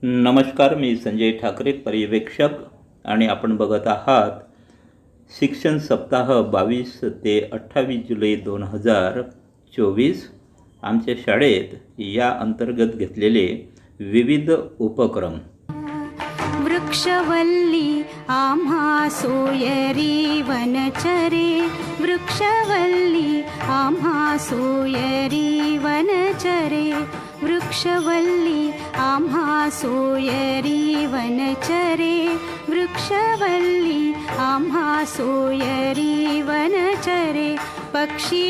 नमस्कार, मी संजय ठाकरे, पर्यवेक्षक, आणि आपण बघत आहात शिक्षण सप्ताह 22 ते 28 जुलै 2024 आमच्या शाळेत या अंतर्गत घेतलेले विविध उपक्रम। वृक्षवल्ली आम्हा सोयरी वनचरे, वृक्षवल्ली आम्हा सोयरी वनचरे, वृक्षवल्ली आम्हा सोयरी वनचरे, वृक्षवल्ली आम्हा सोयरी वनचरे, पक्षी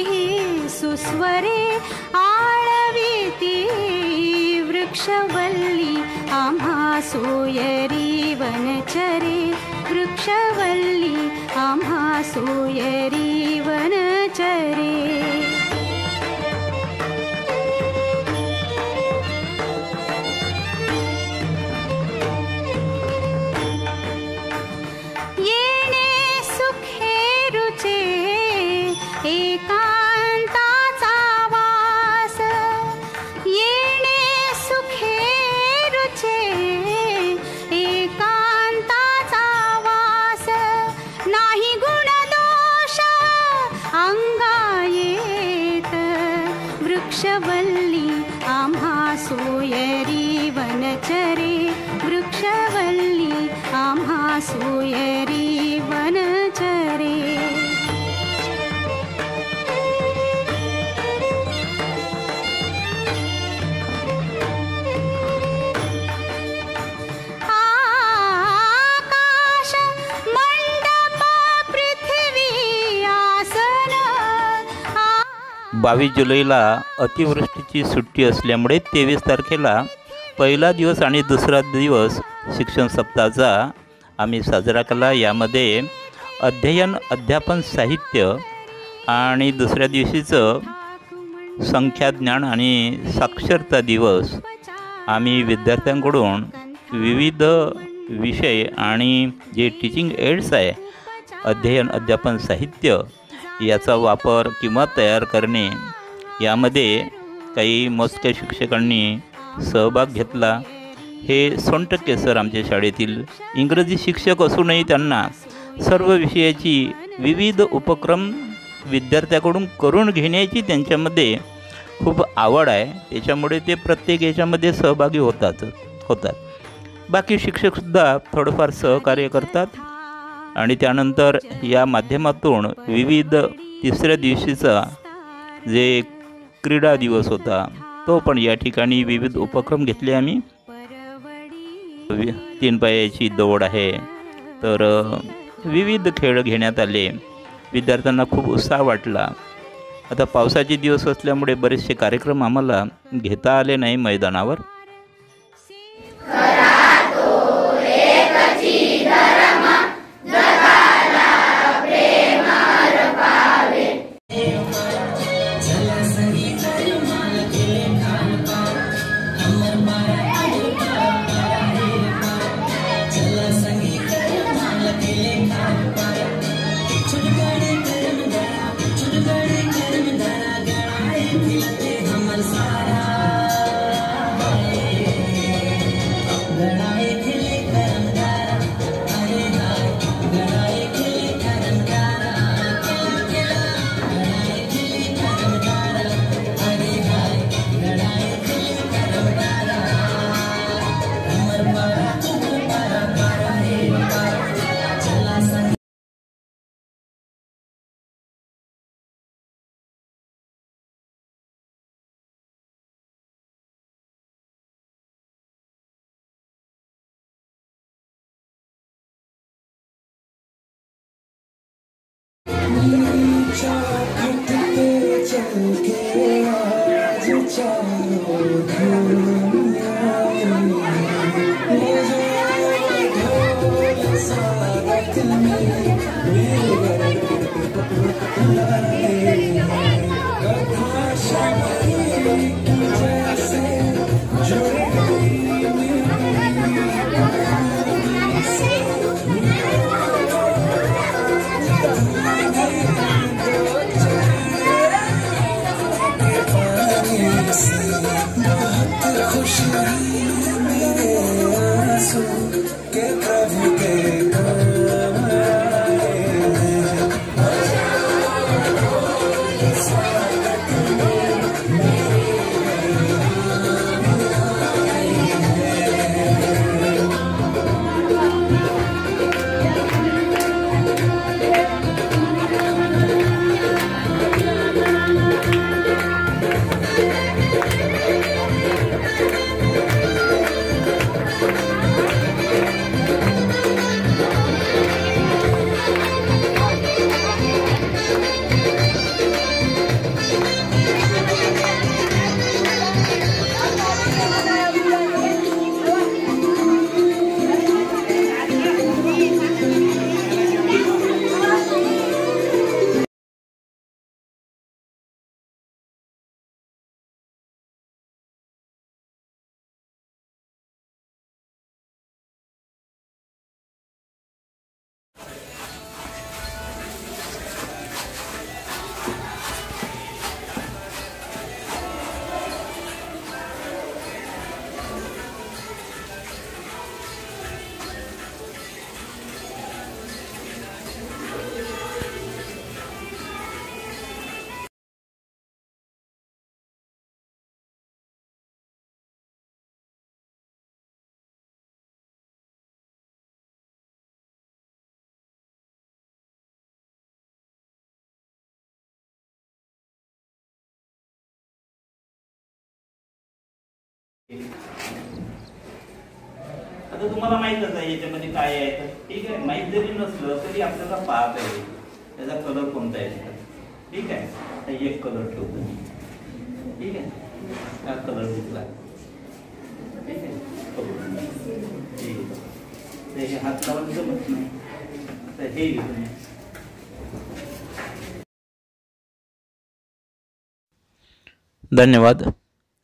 सुस्वरे आळविती, वृक्षवल्ली आम्हा सोयरी वनचरे, वृक्षवल्ली आम्हा सोयरी वनचरे। येणे सुखे रुचे एकांताचा वास, येणे सुखे रुचे एकांताचा वास, नाही गुण दोष अंगा येत, वृक्षवल्ली आम्हा सोयरी वनचरे, वृक्षवल्ली आम्हा सोयरी वनचरे। आकाश मंडप पृथ्वी आसन, 22 जुलैला अतिवृष्टीची सुट्टी असल्यामुळे 23 तारखेला पहिला दिवस आणि दुसरा दिवस शिक्षण सप्ताहाचा आम्ही साजरा केला। यामध्ये अध्ययन अध्यापन साहित्य आणि दुसऱ्या दिवशीचं संख्याज्ञान आणि साक्षरता दिवस आम्ही विद्यार्थ्यांकडून विविध विषय आणि जे टीचिंग एड्स आहे, अध्ययन अध्यापन साहित्य याचा वापर किंवा तयार करणे, यामध्ये काही मोजक्या शिक्षकांनी सहभाग घेतला। हे सोनटक्के सर आमच्या शाळेतील इंग्रजी शिक्षक असूनही त्यांना सर्व विषयाची विविध उपक्रम विद्यार्थ्याकडून करून घेण्याची त्यांच्यामध्ये खूप आवड आहे, त्याच्यामुळे ते प्रत्येक याच्यामध्ये सहभागी होतात। बाकी शिक्षकसुद्धा थोडंफार सहकार्य करतात आणि त्यानंतर या माध्यमातून विविध तिसऱ्या दिवशीचा जे क्रीडा दिवस होता तो पण या ठिकाणी विविध उपक्रम घेतले आम्ही। 3 पायाची दौड आहे, तर विविध खेळ घेण्यात आले, विद्यार्थ्यांना खूप उत्साह वाटला। आता पावसाचे दिवस असल्यामुळे बरेचसे कार्यक्रम आम्हाला घेता आले नाही मैदानावर। खुश नहीं आता तुम्हाला माहीतच आहे याच्यामध्ये काय आहे तर ठीक आहे. माहीत जरी नसलं तरी आपल्याला पाहता येईल त्याचा कलर कोणता आहे. ठीक आहे. आता एक कलर ठेवतो. ठीक आहे. हा कलर घेतला. ठीक आहे. ठीक आहे. ते हे हात लावून जमत नाही तर हे घेऊन. धन्यवाद.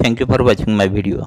Thank you for watching my video.